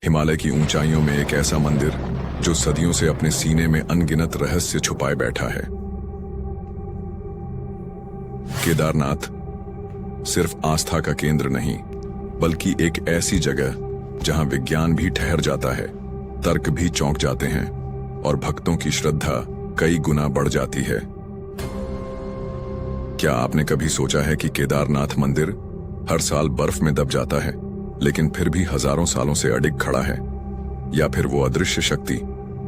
हिमालय की ऊंचाइयों में एक ऐसा मंदिर जो सदियों से अपने सीने में अनगिनत रहस्य छुपाए बैठा है। केदारनाथ सिर्फ आस्था का केंद्र नहीं, बल्कि एक ऐसी जगह जहां विज्ञान भी ठहर जाता है, तर्क भी चौंक जाते हैं और भक्तों की श्रद्धा कई गुना बढ़ जाती है। क्या आपने कभी सोचा है कि केदारनाथ मंदिर हर साल बर्फ में दब जाता है, लेकिन फिर भी हजारों सालों से अडिग खड़ा है? या फिर वो अदृश्य शक्ति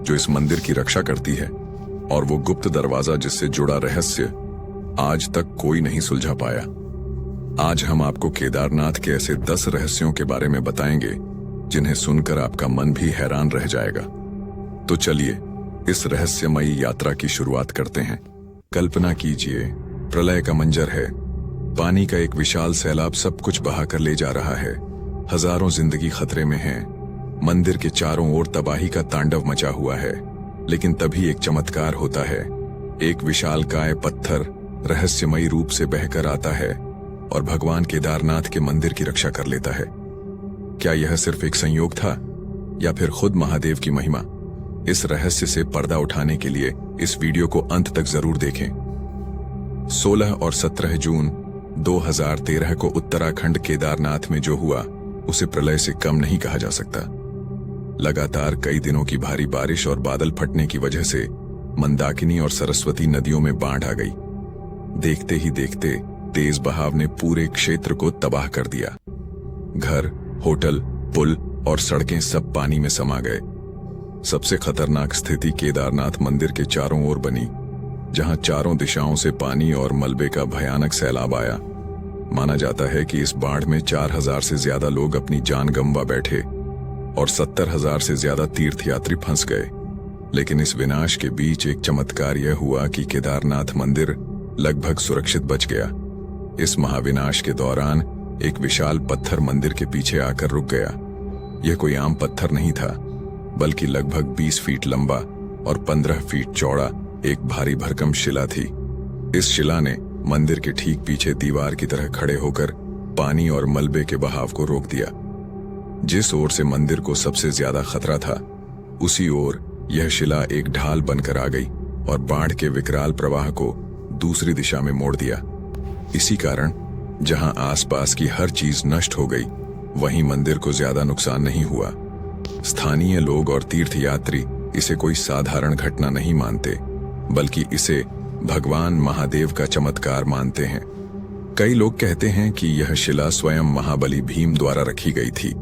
जो इस मंदिर की रक्षा करती है, और वो गुप्त दरवाजा जिससे जुड़ा रहस्य आज तक कोई नहीं सुलझा पाया? आज हम आपको केदारनाथ के ऐसे 10 रहस्यों के बारे में बताएंगे जिन्हें सुनकर आपका मन भी हैरान रह जाएगा। तो चलिए इस रहस्यमयी यात्रा की शुरुआत करते हैं। कल्पना कीजिए, प्रलय का मंजर है। पानी का एक विशाल सैलाब सब कुछ बहाकर ले जा रहा है। हजारों जिंदगी खतरे में हैं। मंदिर के चारों ओर तबाही का तांडव मचा हुआ है। लेकिन तभी एक चमत्कार होता है। एक विशालकाय पत्थर रहस्यमयी रूप से बहकर आता है और भगवान केदारनाथ के मंदिर की रक्षा कर लेता है। क्या यह सिर्फ एक संयोग था, या फिर खुद महादेव की महिमा? इस रहस्य से पर्दा उठाने के लिए इस वीडियो को अंत तक जरूर देखें। 16 और 17 जून 2013 को उत्तराखंड केदारनाथ में जो हुआ, उसे प्रलय से कम नहीं कहा जा सकता। लगातार कई दिनों की भारी बारिश और बादल फटने की वजह से मंदाकिनी और सरस्वती नदियों में बाढ़ आ गई। देखते ही देखते तेज बहाव ने पूरे क्षेत्र को तबाह कर दिया। घर, होटल, पुल और सड़कें सब पानी में समा गए। सबसे खतरनाक स्थिति केदारनाथ मंदिर के चारों ओर बनी, जहां चारों दिशाओं से पानी और मलबे का भयानक सैलाब आया। माना जाता है कि इस बाढ़ में 4000 से ज्यादा लोग अपनी जान गंवा बैठे और 70,000 से ज्यादा तीर्थयात्री फंस गए। लेकिन इस विनाश के बीच एक चमत्कार यह हुआ कि केदारनाथ मंदिर लगभग सुरक्षित बच गया। इस महाविनाश के दौरान एक विशाल पत्थर मंदिर के पीछे आकर रुक गया। यह कोई आम पत्थर नहीं था, बल्कि लगभग 20 फीट लंबा और 15 फीट चौड़ा एक भारी भरकम शिला थी। इस शिला ने मंदिर के ठीक पीछे दीवार की तरह खड़े होकर पानी और मलबे के बहाव को रोक दिया। जिस ओर से मंदिर को सबसे ज्यादा खतरा था, उसी ओर यह शिला एक ढाल बनकर आ गई और बाढ़ के विकराल प्रवाह को दूसरी दिशा में मोड़ दिया। इसी कारण जहां आसपास की हर चीज नष्ट हो गई, वहीं मंदिर को ज्यादा नुकसान नहीं हुआ। स्थानीय लोग और तीर्थयात्री इसे कोई साधारण घटना नहीं मानते, बल्कि इसे भगवान महादेव का चमत्कार मानते हैं। कई लोग कहते हैं कि यह शिला स्वयं महाबली भीम द्वारा रखी गई थी।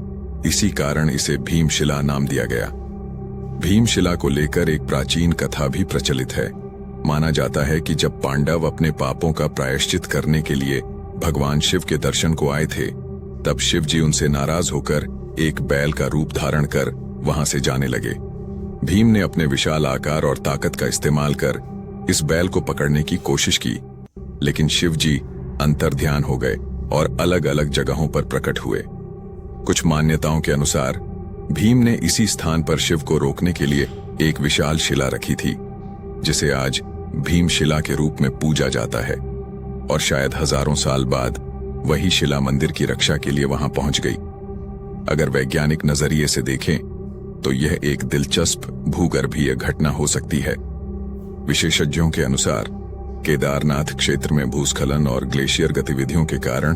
इसी कारण इसे भीमशिला नाम दिया गया। भीमशिला को लेकर एक प्राचीन कथा भी प्रचलित है। माना जाता है कि जब पांडव अपने पापों का प्रायश्चित करने के लिए भगवान शिव के दर्शन को आए थे, तब शिव जी उनसे नाराज होकर एक बैल का रूप धारण कर वहां से जाने लगे। भीम ने अपने विशाल आकार और ताकत का इस्तेमाल कर इस बैल को पकड़ने की कोशिश की, लेकिन शिव जी अंतर्ध्यान हो गए और अलग अलग जगहों पर प्रकट हुए। कुछ मान्यताओं के अनुसार भीम ने इसी स्थान पर शिव को रोकने के लिए एक विशाल शिला रखी थी, जिसे आज भीमशिला के रूप में पूजा जाता है। और शायद हजारों साल बाद वही शिला मंदिर की रक्षा के लिए वहां पहुंच गई। अगर वैज्ञानिक नजरिए से देखें तो यह एक दिलचस्प भूगर्भीय घटना हो सकती है। विशेषज्ञों के अनुसार केदारनाथ क्षेत्र में भूस्खलन और ग्लेशियर गतिविधियों के कारण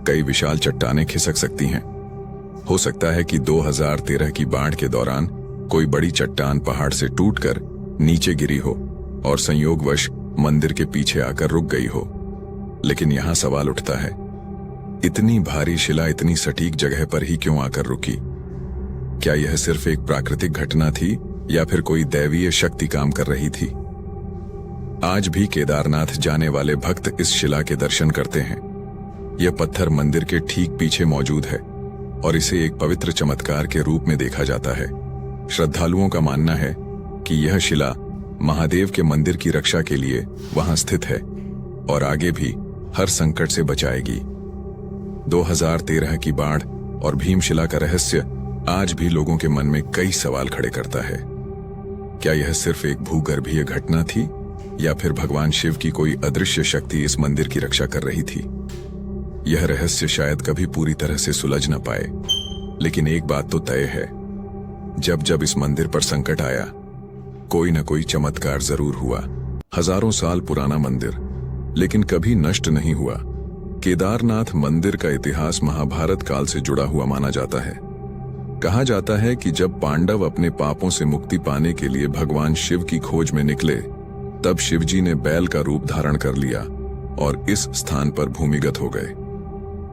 कई विशाल चट्टानें खिसक सकती हैं। हो सकता है कि 2013 की बाढ़ के दौरान कोई बड़ी चट्टान पहाड़ से टूटकर नीचे गिरी हो और संयोगवश मंदिर के पीछे आकर रुक गई हो। लेकिन यहां सवाल उठता है, इतनी भारी शिला इतनी सटीक जगह पर ही क्यों आकर रुकी? क्या यह सिर्फ एक प्राकृतिक घटना थी, या फिर कोई दैवीय शक्ति काम कर रही थी? आज भी केदारनाथ जाने वाले भक्त इस शिला के दर्शन करते हैं। यह पत्थर मंदिर के ठीक पीछे मौजूद है और इसे एक पवित्र चमत्कार के रूप में देखा जाता है। श्रद्धालुओं का मानना है कि यह शिला महादेव के मंदिर की रक्षा के लिए वहां स्थित है और आगे भी हर संकट से बचाएगी। 2013 की बाढ़ और भीमशिला का रहस्य आज भी लोगों के मन में कई सवाल खड़े करता है। क्या यह सिर्फ एक भूगर्भीय घटना थी, या फिर भगवान शिव की कोई अदृश्य शक्ति इस मंदिर की रक्षा कर रही थी? यह रहस्य शायद कभी पूरी तरह से सुलझ न पाए, लेकिन एक बात तो तय है, जब जब इस मंदिर पर संकट आया, कोई न कोई चमत्कार जरूर हुआ। हजारों साल पुराना मंदिर, लेकिन कभी नष्ट नहीं हुआ। केदारनाथ मंदिर का इतिहास महाभारत काल से जुड़ा हुआ माना जाता है। कहा जाता है कि जब पांडव अपने पापों से मुक्ति पाने के लिए भगवान शिव की खोज में निकले, तब शिवजी ने बैल का रूप धारण कर लिया और इस स्थान पर भूमिगत हो गए।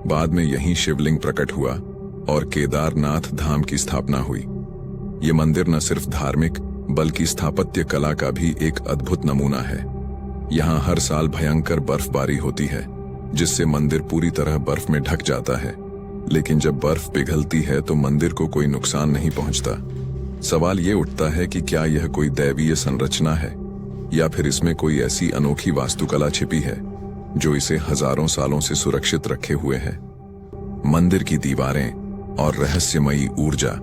बाद में यहीं शिवलिंग प्रकट हुआ और केदारनाथ धाम की स्थापना हुई। ये मंदिर न सिर्फ धार्मिक बल्कि स्थापत्य कला का भी एक अद्भुत नमूना है। यहाँ हर साल भयंकर बर्फबारी होती है, जिससे मंदिर पूरी तरह बर्फ में ढक जाता है। लेकिन जब बर्फ पिघलती है तो मंदिर को कोई नुकसान नहीं पहुंचता। सवाल ये उठता है कि क्या यह कोई दैवीय संरचना है या फिर इसमें कोई ऐसी अनोखी वास्तुकला छिपी है जो इसे हजारों सालों से सुरक्षित रखे हुए है। मंदिर की दीवारें और रहस्यमयी ऊर्जा।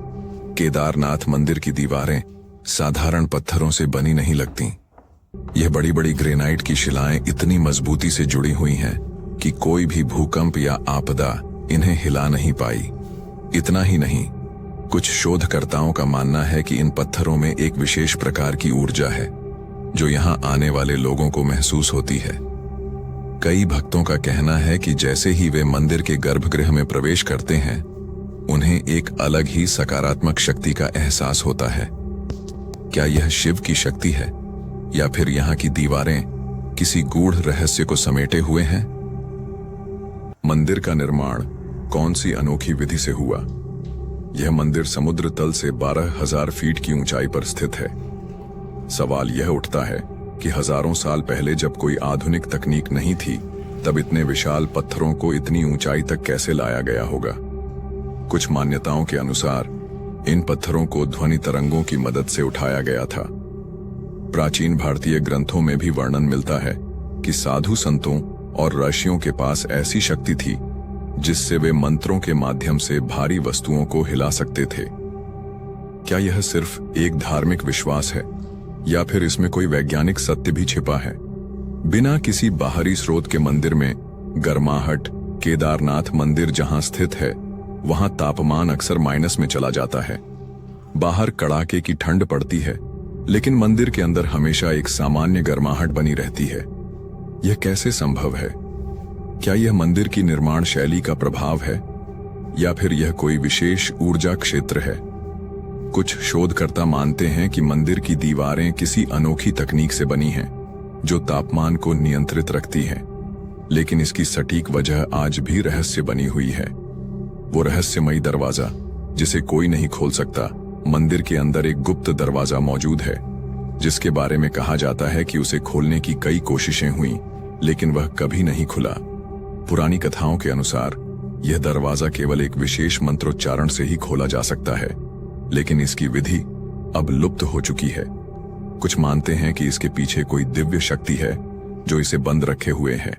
केदारनाथ मंदिर की दीवारें साधारण पत्थरों से बनी नहीं लगती। यह बड़ी बड़ी ग्रेनाइट की शिलाएं इतनी मजबूती से जुड़ी हुई हैं कि कोई भी भूकंप या आपदा इन्हें हिला नहीं पाई। इतना ही नहीं, कुछ शोधकर्ताओं का मानना है कि इन पत्थरों में एक विशेष प्रकार की ऊर्जा है जो यहां आने वाले लोगों को महसूस होती है। कई भक्तों का कहना है कि जैसे ही वे मंदिर के गर्भगृह में प्रवेश करते हैं, उन्हें एक अलग ही सकारात्मक शक्ति का एहसास होता है। क्या यह शिव की शक्ति है या फिर यहाँ की दीवारें किसी गूढ़ रहस्य को समेटे हुए हैं? मंदिर का निर्माण कौन सी अनोखी विधि से हुआ? यह मंदिर समुद्र तल से 12,000 फीट की ऊंचाई पर स्थित है। सवाल यह उठता है कि हजारों साल पहले जब कोई आधुनिक तकनीक नहीं थी, तब इतने विशाल पत्थरों को इतनी ऊंचाई तक कैसे लाया गया होगा? कुछ मान्यताओं के अनुसार इन पत्थरों को ध्वनि तरंगों की मदद से उठाया गया था। प्राचीन भारतीय ग्रंथों में भी वर्णन मिलता है कि साधु संतों और ऋषियों के पास ऐसी शक्ति थी जिससे वे मंत्रों के माध्यम से भारी वस्तुओं को हिला सकते थे। क्या यह सिर्फ एक धार्मिक विश्वास है या फिर इसमें कोई वैज्ञानिक सत्य भी छिपा है? बिना किसी बाहरी स्रोत के मंदिर में गर्माहट। केदारनाथ मंदिर जहां स्थित है, वहां तापमान अक्सर माइनस में चला जाता है। बाहर कड़ाके की ठंड पड़ती है, लेकिन मंदिर के अंदर हमेशा एक सामान्य गर्माहट बनी रहती है। यह कैसे संभव है? क्या यह मंदिर की निर्माण शैली का प्रभाव है या फिर यह कोई विशेष ऊर्जा क्षेत्र है? कुछ शोधकर्ता मानते हैं कि मंदिर की दीवारें किसी अनोखी तकनीक से बनी हैं जो तापमान को नियंत्रित रखती है, लेकिन इसकी सटीक वजह आज भी रहस्य बनी हुई है। वो रहस्यमयी दरवाजा जिसे कोई नहीं खोल सकता। मंदिर के अंदर एक गुप्त दरवाजा मौजूद है जिसके बारे में कहा जाता है कि उसे खोलने की कई कोशिशें हुई, लेकिन वह कभी नहीं खुला। पुरानी कथाओं के अनुसार यह दरवाजा केवल एक विशेष मंत्रोच्चारण से ही खोला जा सकता है, लेकिन इसकी विधि अब लुप्त हो चुकी है। कुछ मानते हैं कि इसके पीछे कोई दिव्य शक्ति है जो इसे बंद रखे हुए है।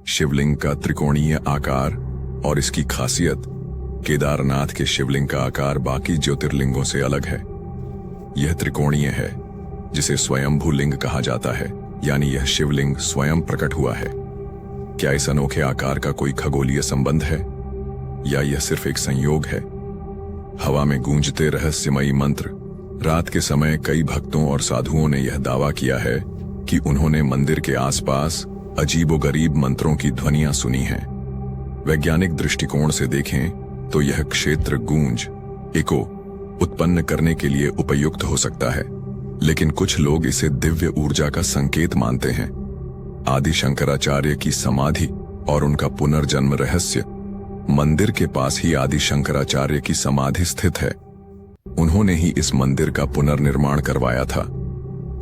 शिवलिंग का त्रिकोणीय आकार और इसकी खासियत। केदारनाथ के शिवलिंग का आकार बाकी ज्योतिर्लिंगों से अलग है। यह त्रिकोणीय है, जिसे स्वयंभू लिंग कहा जाता है, यानी यह शिवलिंग स्वयं प्रकट हुआ है। क्या इस अनोखे आकार का कोई खगोलीय संबंध है या यह सिर्फ एक संयोग है? हवा में गूंजते रहस्यमयी मंत्र। रात के समय कई भक्तों और साधुओं ने यह दावा किया है कि उन्होंने मंदिर के आसपास अजीबोगरीब मंत्रों की ध्वनियां सुनी हैं। वैज्ञानिक दृष्टिकोण से देखें तो यह क्षेत्र गूंज इको उत्पन्न करने के लिए उपयुक्त हो सकता है, लेकिन कुछ लोग इसे दिव्य ऊर्जा का संकेत मानते हैं। आदि शंकराचार्य की समाधि और उनका पुनर्जन्म रहस्य। मंदिर के पास ही आदि शंकराचार्य की समाधि स्थित है। उन्होंने ही इस मंदिर का पुनर्निर्माण करवाया था।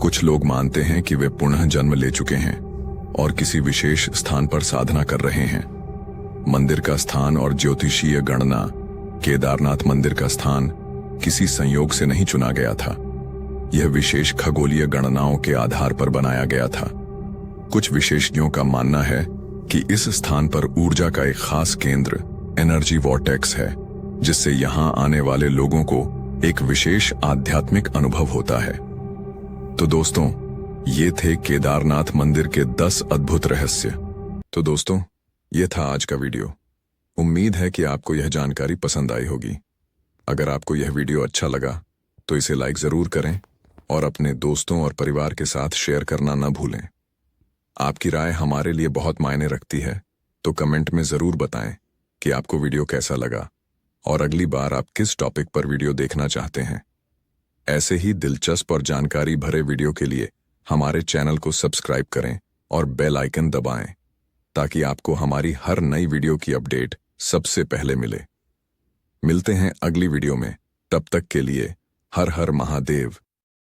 कुछ लोग मानते हैं कि वे पुनः जन्म ले चुके हैं और किसी विशेष स्थान पर साधना कर रहे हैं। मंदिर का स्थान और ज्योतिषीय गणना। केदारनाथ मंदिर का स्थान किसी संयोग से नहीं चुना गया था। यह विशेष खगोलीय गणनाओं के आधार पर बनाया गया था। कुछ विशेषज्ञों का मानना है कि इस स्थान पर ऊर्जा का एक खास केंद्र एनर्जी वॉर्टेक्स है, जिससे यहां आने वाले लोगों को एक विशेष आध्यात्मिक अनुभव होता है। तो दोस्तों, ये थे केदारनाथ मंदिर के 10 अद्भुत रहस्य। तो दोस्तों, ये था आज का वीडियो। उम्मीद है कि आपको यह जानकारी पसंद आई होगी। अगर आपको यह वीडियो अच्छा लगा तो इसे लाइक जरूर करें और अपने दोस्तों और परिवार के साथ शेयर करना न भूलें। आपकी राय हमारे लिए बहुत मायने रखती है, तो कमेंट में जरूर बताएं कि आपको वीडियो कैसा लगा और अगली बार आप किस टॉपिक पर वीडियो देखना चाहते हैं। ऐसे ही दिलचस्प और जानकारी भरे वीडियो के लिए हमारे चैनल को सब्सक्राइब करें और बेल आइकन दबाएं ताकि आपको हमारी हर नई वीडियो की अपडेट सबसे पहले मिले। मिलते हैं अगली वीडियो में, तब तक के लिए हर हर महादेव।